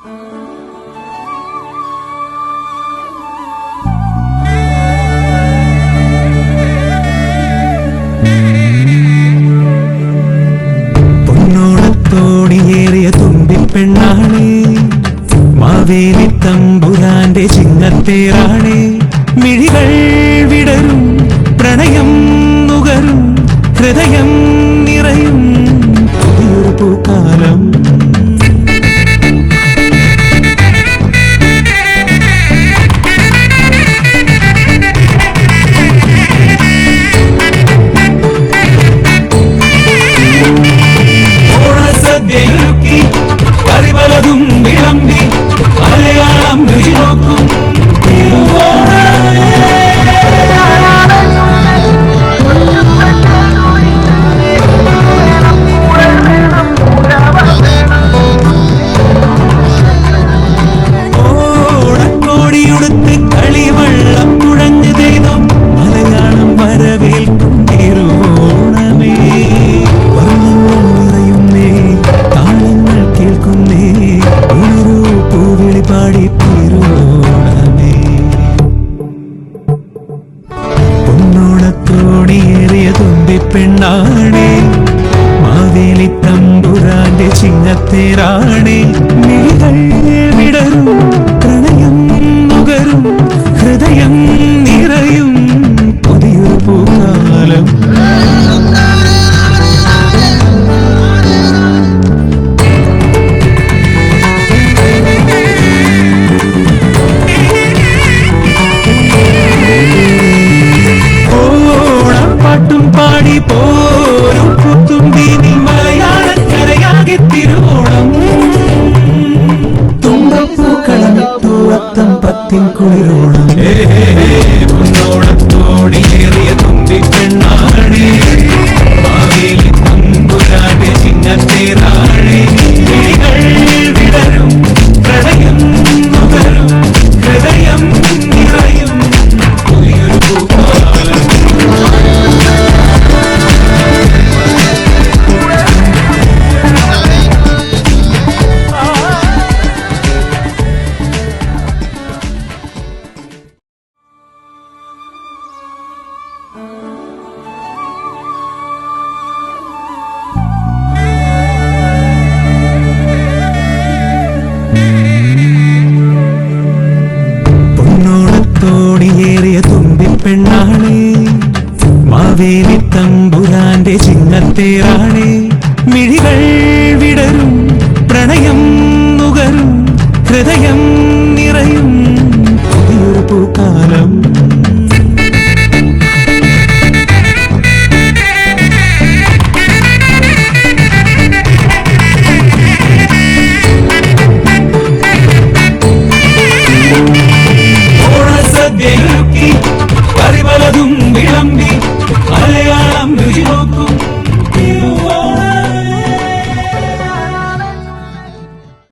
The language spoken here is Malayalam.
പൊന്നോടത്തോടിയേറിയ തുമ്പിപ്പെണ്ണാണേ, മാവേലി തമ്പുരാന്റെ ചിങ്ങത്തേറാണേ. മിഴികൾ വിടരും, പ്രണയം നുകരും, ഹൃദയം നിറയും പുതിയൊരു പൂക്കാലം. കറിവലതും വിളമ്പി മലയാളം രുചി നോക്കും ഓടക്കോടിയുടുത്ത് കളിവെള്ളം കുഴഞ്ഞു ചെയ്തു മലയാളം വരവേൽക്കും തിരുവോണമേ. വർണ്ണങ്ങൾ നിറയുന്നേ, താളങ്ങൾ കേൾക്കുന്നേ, ഒരു പൂവിളി പാടി തിരുവോണമേ. പൊന്നോണത്തോടിയേറിയ തുമ്പിപ്പെണ്ണാണേ, മാവേലി തമ്പുരാന്റെ ചിങ്ങത്തേറാണേ. മിഴികൾ വിടരും, പ്രണയം നുകരും, ഹൃദയം നിറയും പുതിയൊരു പൂക്കാലം. ഓണപ്പാട്ടും പാടി പോരും പുത്തുമ്പി മലയാളക്കരയാകെ തിരുവോണം. തുമ്പപ്പൂക്കളമിട്ടു അത്തം പത്തിൻ കുളിരോണം. പൊന്നോടത്തോടിയേറിയ തുമ്പിപ്പെണ്ണാണേ, മാവേലി തമ്പുരാന്റെ ചിങ്ങത്തേറാണേ.